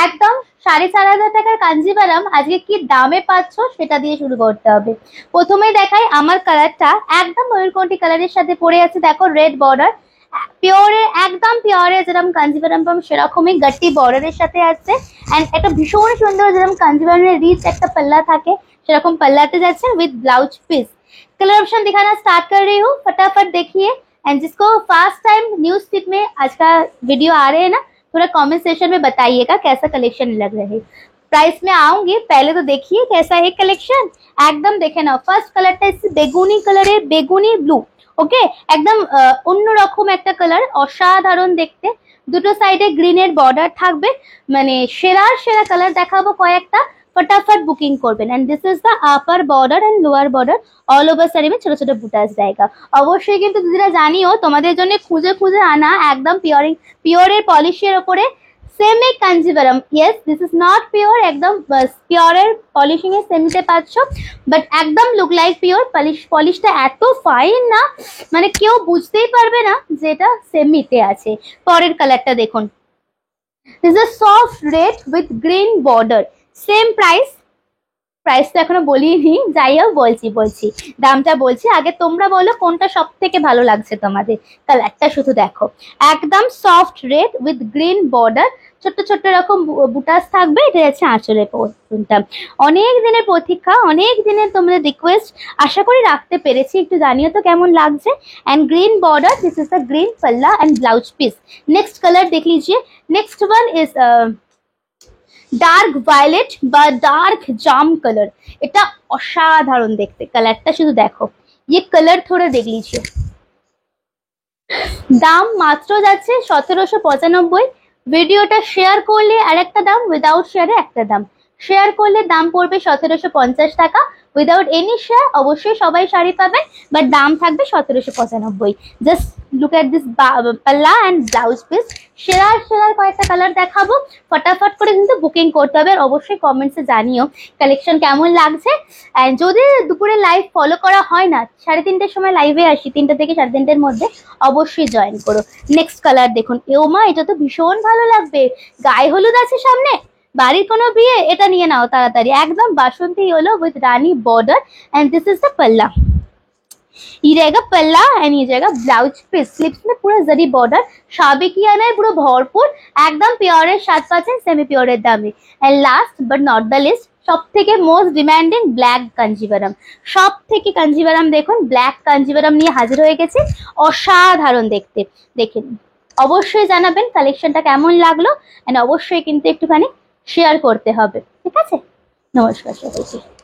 একদম 4,500 টাকার কাঞ্জিভারাম আজকে কি দামে পাচ্ছ সেটা দিয়ে শুরু করতে হবে। প্রথমেই দেখাই আমার কালারটা, একদম ময়ূরকণ্ঠী কালারের সাথে পরে আছে, দেখো রেড বর্ডার, পিওরে একদম পিওরে যেরকম কাঞ্জিভারাম পাম সেরকমই গাটি বর্ডারের সাথে আছে। এন্ড একটা ভীষণ সুন্দর যেরকম কাঞ্জিভারামের রিচ একটা पल्ला থাকে সেরকম पल्लाते যাচ্ছে with blouse piece. Colour option दिखाना स्टार्ट कर रही हूँ, फटाफट देखिए। एंड जिसको फर्स्ट टाइम न्यूज फीड में आज का वीडियो आ रहे हैं ना, थोड़ा कमेंट सेक्शन में बताइएगा कैसा कलेक्शन लग रहा है। प्राइस में आऊंगी, पहले तो देखिए कैसा है कलेक्शन, एकदम देखे ना। फर्स्ट कलरটা इस বেগুনি কালারের, বেগুনি ব্লু, ওকে একদম অন্যরকম একটা কালার, অসাধারণ দেখতে। দুটো সাইডে গ্রিনের বর্ডার থাকবে, মানে সেরা সেরা কালার দেখাবো কয়েকটা, फटाफट बुकिंग করবেন। And this is the upper border and lower border, all over সাইডে ছোট ছোট বুটাস জায়গা। অবশ্যই কিন্তু দিদিরা জানিও তোমাদের জন্য খুঁজে খুঁজে আনা একদম পিওরের পলিশের ওপরে semi Kanjivaram. Yes, this is not pure, একদম পিওরের পলিশিং এর সেমিতে পাচ্ছ, বাট একদম লুক লাইক পিওর। পলিশটা এত ফাইন না, মানে কেউ বুঝতেই পারবে না যে এটা সেমিতে আছে। পরের কালারটা দেখুন, this is soft red with green border, same price. Price তো এখনো বলিনি, যাই হোক বলছি দামটা বলছি। আগে তোমরা বলো কোনটা সব থেকে ভালো লাগছে তোমাদের। কালারটা শুধু দেখো, একদম soft red with green border, ছোট্ট ছোট্ট এরকম বুটাস থাকবে। এটা হচ্ছে আঁচলের পোর্শনটা। অনেক দিনের প্রতীক্ষা, অনেক দিনের তোমাদের রিকোয়েস্ট, আশা করি রাখতে পেরেছি। একটু জানিও তো কেমন লাগছে। And green border, this is the green palla and blouse piece. Next colour देख लीजिए, next one is dark violet বা ডার্ক জাম কালার। এটা অসাধারণ দেখতে, কালারটা শুধু দেখো, ये कलर थोड़ा देख लीजिए। দাম মাত্র যাচ্ছে 1795। ভিডিওটা শেয়ার করলে আর একটা দাম, উইদাউট শেয়ারে একটা দাম। শেয়ার করলে দাম পড়বে 1750 টাকা, উইদাউট এনি শেয়ার অবশ্যই সবাই শাড়ি পাবেন, বাট দাম থাকবে 1795। জাস্ট লুক এট দিস পাল্লা অ্যান্ড ব্লাউজ পিস। সেরা সেরা কয়েকটা কালার দেখাবো, ফটাফট করে কিন্তু বুকিং করতে হবে। আর অবশ্যই কমেন্টসে জানিও কালেকশন কেমন লাগছে। অ্যান্ড যদি দুপুরে লাইভ ফলো করা হয় না, 3:30টার সময় লাইভে আসি, 3টা থেকে 3:30টার মধ্যে, অবশ্যই জয়েন করো। নেক্সট কালার দেখুন, এওমা এটা তো ভীষণ ভালো লাগবে, গায়ে হলুদ আছে সামনে, বাড়ির কোনো বিয়ে, এটা নিয়ে নাও তাড়াতাড়ি। একদম বাসন্তী yellow with rani border and this is the palla. ये रहेगा पल्ला एंड ये जाएगा ब्लाउज पीस। स्लीव्स में पूरा जरी बॉर्डर, साबिकियाना है পুরো ভরপুর, একদম পিওরের স্বাদ পাচ্ছেন সেমি পিওরের দামে। And last but not the least, সব থেকে মোস্ট ডিমান্ডিং ব্ল্যাক কাঞ্জিভারাম। সব থেকে কাঞ্জিভারাম দেখুন, ব্ল্যাক কাঞ্জিভারাম নিয়ে হাজির হয়ে গেছে, অসাধারণ দেখতে। দেখেন, অবশ্যই জানাবেন কালেকশনটা কেমন লাগলো, এন্ড অবশ্যই কিন্তু একটুখানি শেয়ার করতে হবে, ঠিক আছে? নমস্কার সবাইকে।